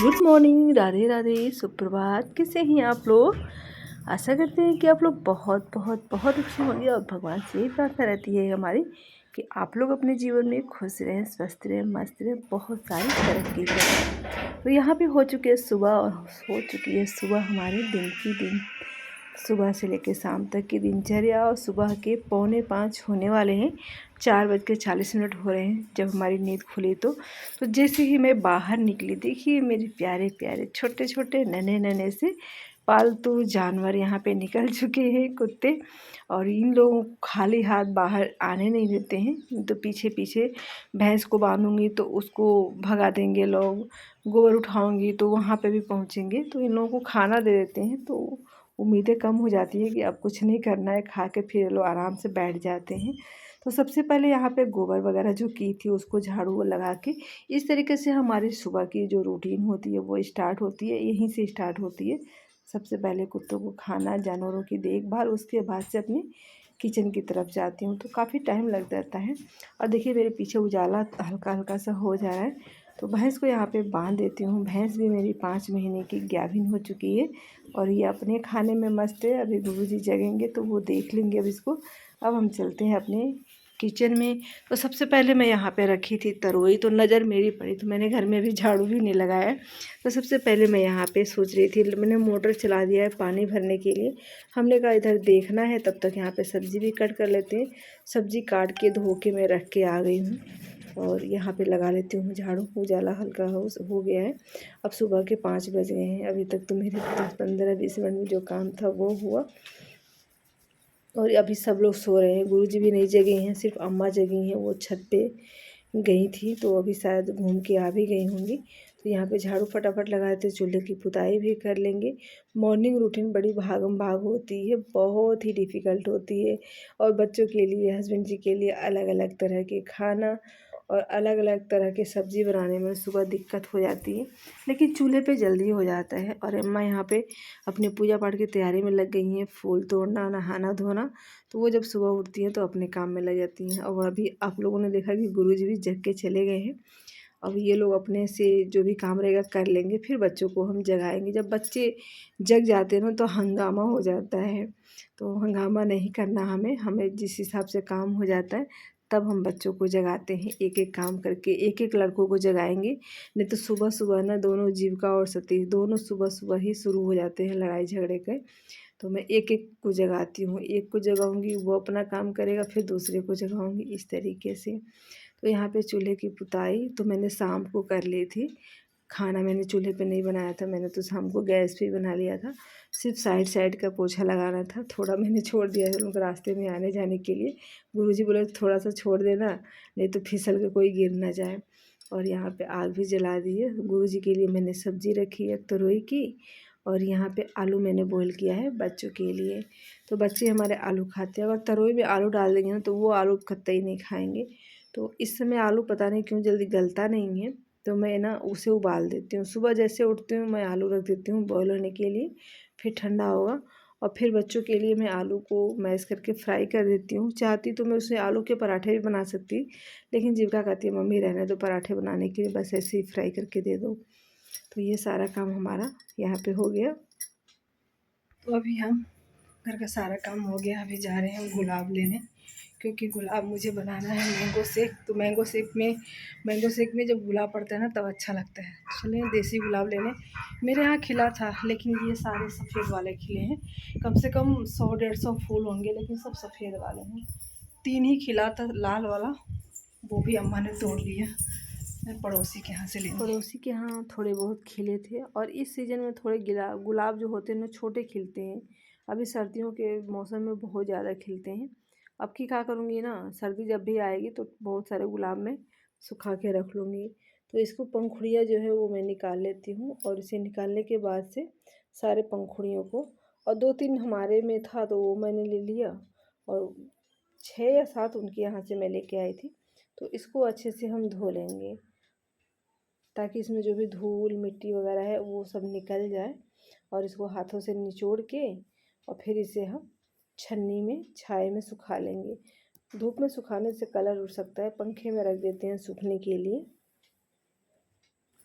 Good morning, Radhe Radhe, सुप्रभात। कैसे हैं आप लोग? आशा करते हैं कि आप लोग बहुत बहुत बहुत अच्छे होंगे और भगवान से यही प्रार्थना रहती है हमारी कि आप लोग अपने जीवन में खुश रहें, स्वस्थ रहें, मस्त रहें, बहुत सारी तरक्की करें। तो यहाँ पे हो चुकी है सुबह और हो चुकी है सुबह हमारे दिन सुबह से लेकर शाम तक की दिनचर्या। और सुबह के 4:45 होने वाले हैं, 4:40 हो रहे हैं जब हमारी नींद खुली। तो जैसे ही मैं बाहर निकली, देखिए मेरे प्यारे प्यारे छोटे छोटे नन्हे नन्हे से पालतू जानवर यहाँ पे निकल चुके हैं, कुत्ते। और इन लोगों को खाली हाथ बाहर आने नहीं देते हैं। तो पीछे पीछे भैंस को बांधूंगी तो उसको भगा देंगे लोग, गोबर उठाऊंगी तो वहाँ पे भी पहुँचेंगे। तो इन लोगों को खाना दे देते हैं तो उम्मीदें कम हो जाती है कि अब कुछ नहीं करना है, खा के फिर लोग आराम से बैठ जाते हैं। तो सबसे पहले यहाँ पे गोबर वगैरह जो की थी उसको झाड़ू लगा के, इस तरीके से हमारी सुबह की जो रूटीन होती है वो स्टार्ट होती है, यहीं से स्टार्ट होती है। सबसे पहले कुत्तों को खाना, जानवरों की देखभाल, उसके बाद से अपनी किचन की तरफ जाती हूँ। तो काफ़ी टाइम लग जाता है। और देखिए मेरे पीछे उजाला हल्का हल्का सा हो जा रहा है। तो भैंस को यहाँ पे बांध देती हूँ। भैंस भी मेरी 5 महीने की गाभिन हो चुकी है और ये अपने खाने में मस्त है। अभी गुरुजी जगेंगे तो वो देख लेंगे अब इसको। अब हम चलते हैं अपने किचन में। तो सबसे पहले मैं यहाँ पे रखी थी तरोई, तो नज़र मेरी पड़ी तो मैंने घर में भी झाड़ू भी नहीं लगाया। तो सबसे पहले मैं यहाँ पे सोच रही थी, मैंने मोटर चला दिया है पानी भरने के लिए। हमने कहा इधर देखना है, तब तक यहाँ पे सब्ज़ी भी कट कर लेते हैं। सब्ज़ी काट के धो के मैं रख के आ गई हूँ और यहाँ पे लगा लेती हूँ झाड़ू। उजाला हल्का हो गया है। अब सुबह के 5 बज गए हैं। अभी तक तो मेरे 15-20 मिनट में जो काम था वो हुआ और अभी सब लोग सो रहे हैं। गुरुजी भी नहीं जगे हैं, सिर्फ अम्मा जगी हैं, वो छत पे गई थी तो अभी शायद घूम के आ भी गई होंगी। तो यहाँ पे झाड़ू फटाफट लगा देते, चूल्हे की पुताई भी कर लेंगे। मॉर्निंग रूटीन बड़ी भागम भाग होती है, बहुत ही डिफ़िकल्ट होती है। और बच्चों के लिए, हस्बैंड जी के लिए अलग अलग तरह के खाना और अलग अलग तरह की सब्ज़ी बनाने में सुबह दिक्कत हो जाती है, लेकिन चूल्हे पे जल्दी हो जाता है। और अम्मा यहाँ पे अपने पूजा पाठ की तैयारी में लग गई हैं, फूल तोड़ना, नहाना धोना। तो वो जब सुबह उठती हैं तो अपने काम में लग जाती हैं। और अभी आप लोगों ने देखा कि गुरुजी भी जग के चले गए हैं। अब ये लोग अपने से जो भी काम रहेगा कर लेंगे, फिर बच्चों को हम जगाएंगे। जब बच्चे जग जाते हैं ना तो हंगामा हो जाता है। तो हंगामा नहीं करना, हमें हमें जिस हिसाब से काम हो जाता है तब हम बच्चों को जगाते हैं। एक एक काम करके एक एक लड़कों को जगाएंगे, नहीं तो सुबह सुबह ना दोनों जीविका और सतीश दोनों सुबह सुबह ही शुरू हो जाते हैं लड़ाई झगड़े के। तो मैं एक एक को जगाती हूँ, एक को जगाऊंगी वो अपना काम करेगा, फिर दूसरे को जगाऊंगी, इस तरीके से। तो यहाँ पे चूल्हे की पुताई तो मैंने शाम को कर ली थी। खाना मैंने चूल्हे पे नहीं बनाया था, मैंने तो शाम को गैस पे ही बना लिया था। सिर्फ साइड साइड का पोछा लगाना था, थोड़ा मैंने छोड़ दिया था उनको रास्ते में आने जाने के लिए। गुरुजी बोले थोड़ा सा छोड़ देना, नहीं तो फिसल के कोई गिर ना जाए। और यहाँ पे आग भी जला दी है। गुरुजी के लिए मैंने सब्जी रखी है तरोई की, और यहाँ पे आलू मैंने बॉईल किया है बच्चों के लिए। तो बच्चे हमारे आलू खाते हैं। अगर तरोई में आलू डाल देंगे ना तो वो आलू कतई नहीं खाएंगे। तो इस समय आलू पता नहीं क्यों जल्दी गलता नहीं है, तो मैं ना उसे उबाल देती हूँ। सुबह जैसे उठती हूँ मैं आलू रख देती हूँ बॉयल होने के लिए, फिर ठंडा होगा और फिर बच्चों के लिए मैं आलू को मैश करके फ्राई कर देती हूँ। चाहती तो मैं उसे आलू के पराठे भी बना सकती, लेकिन जीविका कहती है मम्मी रहने दो पराठे बनाने के लिए, बस ऐसे ही फ्राई करके दे दो। तो ये सारा काम हमारा यहाँ पे हो गया। तो अभी हम घर का सारा काम हो गया, अभी जा रहे हैं गुलाब लेने, क्योंकि गुलाब मुझे बनाना है मैंगो शेक। तो मैंगो शेक में जब गुलाब पड़ता है ना तब अच्छा लगता है। चलें देसी गुलाब लेने। मेरे यहाँ खिला था, लेकिन ये सारे सफ़ेद वाले खिले हैं। कम से कम 100-150 फूल होंगे, लेकिन सब सफ़ेद वाले हैं। 3 ही खिला था लाल वाला, वो भी अम्मा ने तोड़ लिया। मैं पड़ोसी के यहाँ से ले, पड़ोसी के यहाँ थोड़े बहुत खिले थे। और इस सीज़न में थोड़े गुलाब जो होते हैं ना छोटे खिलते हैं। अभी सर्दियों के मौसम में बहुत ज़्यादा खिलते हैं। अब की क्या करूँगी ना, सर्दी जब भी आएगी तो बहुत सारे गुलाब में सुखा के रख लूँगी। तो इसको पंखुड़ियाँ जो है वो मैं निकाल लेती हूँ, और इसे निकालने के बाद से सारे पंखुड़ियों को, और 2-3 हमारे में था तो वो मैंने ले लिया, और 6 या 7 उनके यहाँ से मैं लेके आई थी। तो इसको अच्छे से हम धो लेंगे ताकि इसमें जो भी धूल मिट्टी वगैरह है वो सब निकल जाए। और इसको हाथों से निचोड़ के और फिर इसे हम छन्नी में छाए में सुखा लेंगे। धूप में सुखाने से कलर उड़ सकता है, पंखे में रख देते हैं सूखने के लिए।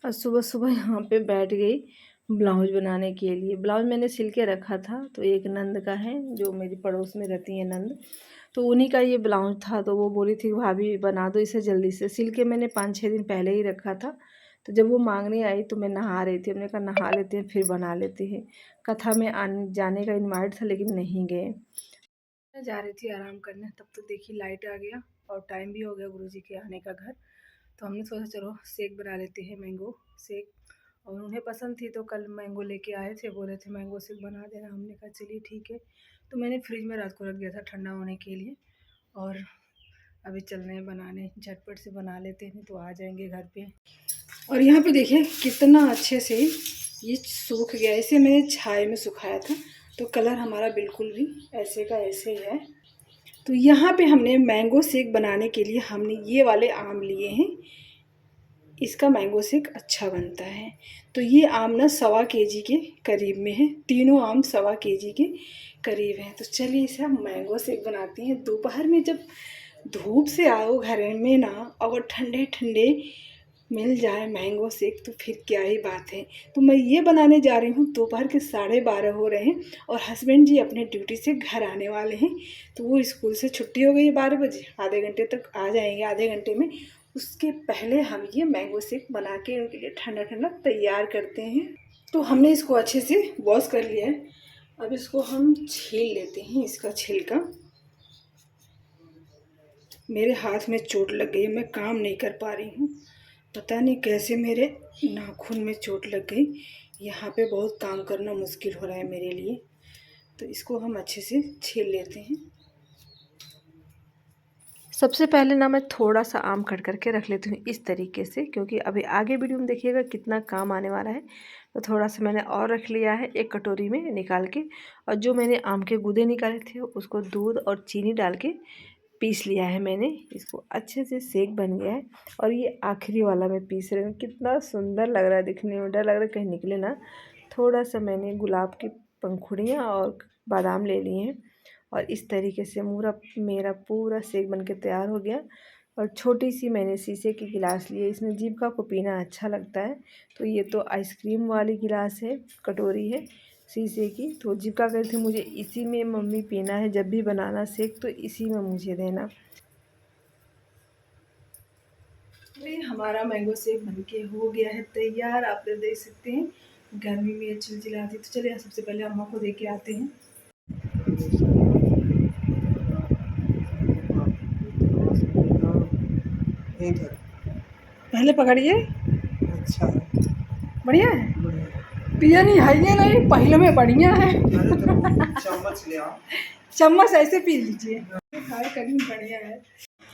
और सुबह सुबह यहाँ पे बैठ गई ब्लाउज बनाने के लिए। ब्लाउज मैंने सिल के रखा था, तो एक नंद का है जो मेरी पड़ोस में रहती है नंद, तो उन्हीं का ये ब्लाउज था। तो वो बोली थी भाभी बना दो इसे जल्दी से। सिल के मैंने 5-6 दिन पहले ही रखा था। तो जब वो मांगने आई तो मैं नहा रही थी, हमने कहा नहा लेते हैं फिर बना लेते हैं। कथा में जाने का इन्वाइट था लेकिन नहीं गए। मैं जा रही थी आराम करने, तब तो देखी लाइट आ गया और टाइम भी हो गया गुरुजी के आने का घर। तो हमने सोचा चलो शेक बना लेते हैं, मैंगो शेक। और उन्हें पसंद थी तो कल मैंगो लेके आए थे, बोल रहे थे मैंगो शेक बना देना। हमने कहा चलिए ठीक है। तो मैंने फ्रिज में रात को रख दिया था ठंडा होने के लिए। और अभी चल रहे हैं बनाने, झटपट से बना लेते हैं तो आ जाएंगे घर पे। और यहाँ पे देखिए कितना अच्छे से ये सूख गया। इसे मैंने छाए में सुखाया था, तो कलर हमारा बिल्कुल भी ऐसे का ऐसे ही है। तो यहाँ पे हमने मैंगो शेक बनाने के लिए हमने ये वाले आम लिए हैं। इसका मैंगो शेक अच्छा बनता है। तो ये आम ना 1.25 kg के करीब में है, तीनों आम 1.25 kg के करीब हैं। तो चलिए इसे हम मैंगो शेक बनाते हैं। दोपहर में जब धूप से आओ घर में ना, अगर ठंडे ठंडे मिल जाए मैंगो शेक तो फिर क्या ही बात है। तो मैं ये बनाने जा रही हूँ। दोपहर के 12:30 हो रहे हैं और हस्बैंड जी अपने ड्यूटी से घर आने वाले हैं। तो वो स्कूल से छुट्टी हो गई है 12 बजे, आधे घंटे तक आ जाएंगे, आधे घंटे में। उसके पहले हम ये मैंगो शेक बना के उनके लिए ठंडा ठंडा तैयार करते हैं। तो हमने इसको अच्छे से वॉश कर लिया है। अब इसको हम छील लेते हैं, इसका छिलका। मेरे हाथ में चोट लग गई, मैं काम नहीं कर पा रही हूँ। पता नहीं कैसे मेरे नाखून में चोट लग गई। यहाँ पे बहुत काम करना मुश्किल हो रहा है मेरे लिए। तो इसको हम अच्छे से छील लेते हैं। सबसे पहले ना मैं थोड़ा सा आम कट करके रख लेती हूँ इस तरीके से, क्योंकि अभी आगे वीडियो में देखिएगा कितना काम आने वाला है। तो थोड़ा सा मैंने और रख लिया है एक कटोरी में निकाल के। और जो मैंने आम के गूदे निकाले थे उसको दूध और चीनी डाल के पीस लिया है मैंने। इसको अच्छे से शेक बन गया है। और ये आखिरी वाला मैं पीस रही हूँ। कितना सुंदर लग रहा है दिखने में, डर लग रहा है कहीं निकले ना। थोड़ा सा मैंने गुलाब की पंखुड़ियाँ और बादाम ले लिए हैं। और इस तरीके से मेरा पूरा शेक बन के तैयार हो गया। और छोटी सी मैंने शीशे की गिलास ली है, इसमें जीविका को पीना अच्छा लगता है। तो ये तो आइसक्रीम वाली गिलास है, कटोरी है शीशे की। तो जीविका कह रही थी मुझे इसी में मम्मी पीना है, जब भी बनाना शेक तो इसी में मुझे देना। हमारा मैंगो शेक बनके हो गया है तैयार, आप लोग देख सकते हैं। गर्मी में चिलचिलाती। तो चलिए सबसे पहले अम्मा को दे के आते हैं। पहले पकड़िए। अच्छा बढ़िया है, पिया नहीं है ये नहीं, पहले में बढ़िया है। चम्मच ले आओ, चम्मच ऐसे पी लीजिए। खाए कभी बढ़िया है।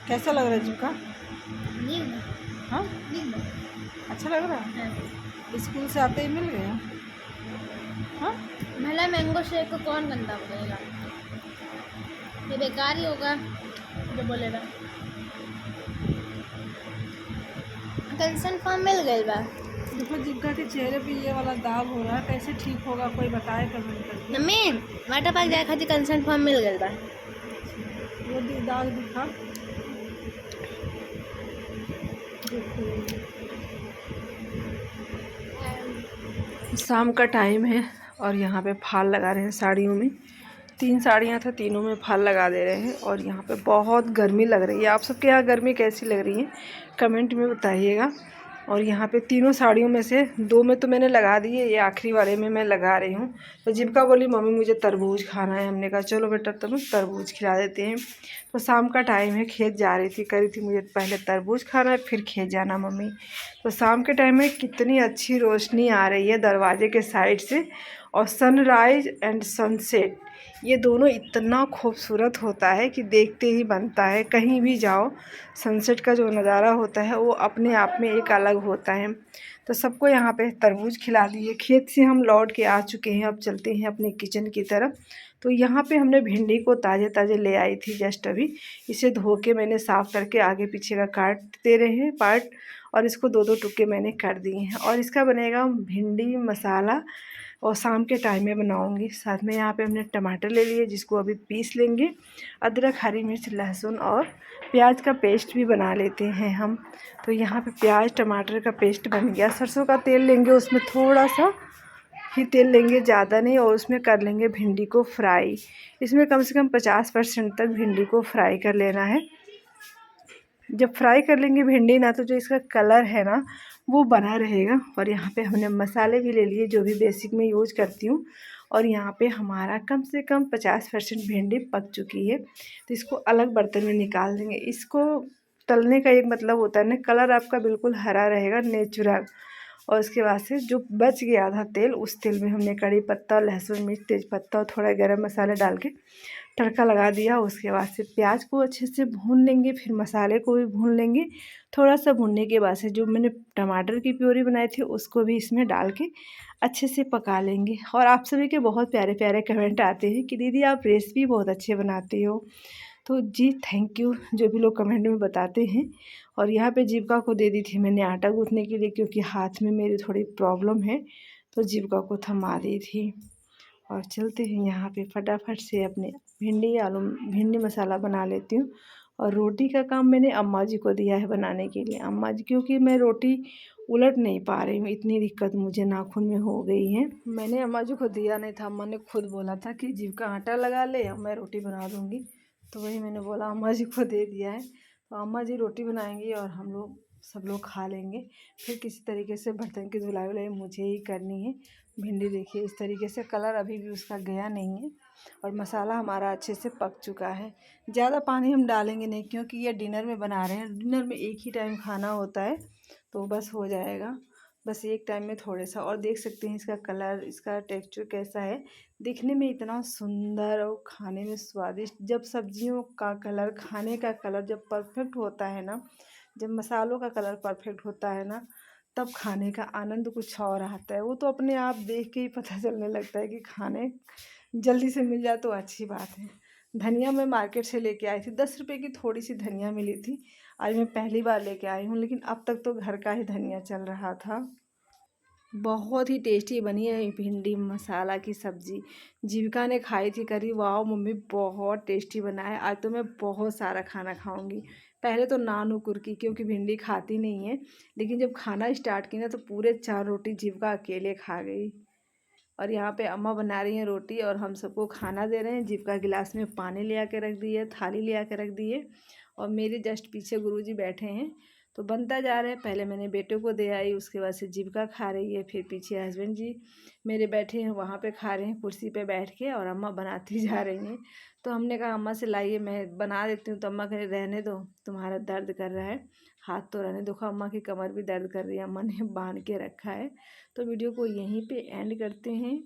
कैसा लग रहा है जुका? हाँ अच्छा लग रहा है। स्कूल से आते ही मिल गया। हाँ भला मैंगो शेक को कौन गंदा बोलेगा, ये बेकार ही होगा जो बोलेगा। कैल्शियम फॉर्म मिल गई बा। देखो जिग्गा के चेहरे पे ये वाला दाग हो रहा है, कैसे ठीक होगा कोई बताए कमेंट करके। मम्मी वाटर पार्क जाए खातिर कैल्शियम फॉर्म मिल गई बा। वो दाग दिखा। शाम का टाइम है और यहाँ पे फाल लगा रहे हैं साड़ियों में। 3 साड़ियाँ था, तीनों में फाल लगा दे रहे हैं। और यहाँ पे बहुत गर्मी लग रही है। आप सबके यहाँ गर्मी कैसी लग रही है कमेंट में बताइएगा। और यहाँ पे तीनों साड़ियों में से 2 में तो मैंने लगा दी है, ये आखिरी वाले में मैं लगा रही हूँ। तो जीविका बोली मम्मी मुझे तरबूज खाना है। हमने कहा चलो बेटा तुम्हें तरबूज खिला देते हैं। तो शाम का टाइम है, खेत जा रही थी, करी थी मुझे पहले तरबूज खाना है फिर खेत जाना मम्मी। तो शाम के टाइम में कितनी अच्छी रोशनी आ रही है दरवाजे के साइड से। और सनराइज एंड सनसेट ये दोनों इतना खूबसूरत होता है कि देखते ही बनता है। कहीं भी जाओ सनसेट का जो नज़ारा होता है वो अपने आप में एक अलग होता है। तो सबको यहाँ पे तरबूज खिला दिए। खेत से हम लौट के आ चुके हैं, अब चलते हैं अपने किचन की तरफ। तो यहाँ पे हमने भिंडी को ताज़े ताज़े ले आई थी जस्ट अभी। इसे धो के मैंने साफ़ करके आगे पीछे का काट दे रहे हैं पार्ट। और इसको 2-2 टुकड़े मैंने कर दिए हैं। और इसका बनेगा भिंडी मसाला और शाम के टाइम में बनाऊंगी। साथ में यहाँ पे हमने टमाटर ले लिए जिसको अभी पीस लेंगे। अदरक, हरी मिर्च, लहसुन और प्याज का पेस्ट भी बना लेते हैं हम। तो यहाँ पे प्याज टमाटर का पेस्ट बन गया। सरसों का तेल लेंगे, उसमें थोड़ा सा ही तेल लेंगे, ज़्यादा नहीं, और उसमें कर लेंगे भिंडी को फ्राई। इसमें कम से कम 50% तक भिंडी को फ्राई कर लेना है। जब फ्राई कर लेंगे भिंडी ना, तो जो इसका कलर है ना वो बना रहेगा। और यहाँ पे हमने मसाले भी ले लिए जो भी बेसिक में यूज करती हूँ। और यहाँ पे हमारा कम से कम 50% भिंडी पक चुकी है। तो इसको अलग बर्तन में निकाल देंगे। इसको तलने का एक मतलब होता है ना, कलर आपका बिल्कुल हरा रहेगा, नेचुरल। और उसके बाद से जो बच गया आधा तेल, उस तेल में हमने कड़ी पत्ता, लहसुन, मिर्च, तेज़पत्ता और थोड़ा गरम मसाला डाल के तड़का लगा दिया। उसके बाद से प्याज को अच्छे से भून लेंगे, फिर मसाले को भी भून लेंगे। थोड़ा सा भूनने के बाद से जो मैंने टमाटर की प्योरी बनाई थी उसको भी इसमें डाल के अच्छे से पका लेंगे। और आप सभी के बहुत प्यारे प्यारे कमेंट आते हैं कि दीदी आप रेसिपी बहुत अच्छे बनाते हो। तो जी थैंक यू जो भी लोग कमेंट में बताते हैं। और यहाँ पे जीविका को दे दी थी मैंने आटा गूँथने के लिए, क्योंकि हाथ में मेरी थोड़ी प्रॉब्लम है, तो जीविका को थमा दी थी। और चलते हैं यहाँ पे फटाफट से अपने भिंडी मसाला बना लेती हूँ। और रोटी का काम मैंने अम्मा जी को दिया है बनाने के लिए। अम्मा जी, क्योंकि मैं रोटी उलट नहीं पा रही हूँ, इतनी दिक्कत मुझे नाखून में हो गई है। मैंने अम्मा जी को दिया नहीं था, अम्मा ने खुद बोला था कि जीविका आटा लगा ले, मैं रोटी बना दूँगी। तो वही मैंने बोला अम्मा जी को दे दिया है। तो अम्मा जी रोटी बनाएंगी और हम लोग सब लोग खा लेंगे। फिर किसी तरीके से बर्तन की धुलाई वुलाई मुझे ही करनी है। भिंडी देखिए इस तरीके से, कलर अभी भी उसका गया नहीं है। और मसाला हमारा अच्छे से पक चुका है। ज़्यादा पानी हम डालेंगे नहीं, क्योंकि ये डिनर में बना रहे हैं। डिनर में एक ही टाइम खाना होता है, तो बस हो जाएगा। बस एक टाइम में थोड़े सा। और देख सकते हैं इसका कलर, इसका टेक्सचर कैसा है। दिखने में इतना सुंदर और खाने में स्वादिष्ट। जब सब्जियों का कलर, खाने का कलर जब परफेक्ट होता है ना, जब मसालों का कलर परफेक्ट होता है ना, तब खाने का आनंद कुछ और आता है। वो तो अपने आप देख के ही पता चलने लगता है कि खाने जल्दी से मिल जाए तो अच्छी बात है। धनिया मैं मार्केट से लेके आई थी, 10 रुपए की थोड़ी सी धनिया मिली थी। आज मैं पहली बार लेके आई हूँ, लेकिन अब तक तो घर का ही धनिया चल रहा था। बहुत ही टेस्टी बनी है भिंडी मसाला की सब्ज़ी। जीविका ने खाई थी, करी वाह मम्मी बहुत टेस्टी बना है, आज तो मैं बहुत सारा खाना खाऊंगी। पहले तो ना नुकुर की, क्योंकि भिंडी खाती नहीं है। लेकिन जब खाना स्टार्ट की ना, तो पूरे 4 रोटी जीविका अकेले खा गई। और यहाँ पे अम्मा बना रही हैं रोटी और हम सबको खाना दे रहे हैं। जीविका गिलास में पानी ले आके रख दी है, थाली ले आके रख दी है। और मेरे जस्ट पीछे गुरुजी बैठे हैं, तो बनता जा रहा है। पहले मैंने बेटे को दे आई, उसके बाद से जीविका खा रही है, फिर पीछे हस्बैंड जी मेरे बैठे हैं, वहाँ पे खा रहे हैं कुर्सी पे बैठ के, और अम्मा बनाती जा रही हैं। तो हमने कहा अम्मा से लाइए मैं बना देती हूँ। तो अम्मा कहे रहने दो, तुम्हारा दर्द कर रहा है, हाथ तो रहने। देखो अम्मा की कमर भी दर्द कर रही है, अम्मा ने बांध के रखा है। तो वीडियो को यहीं पे एंड करते हैं।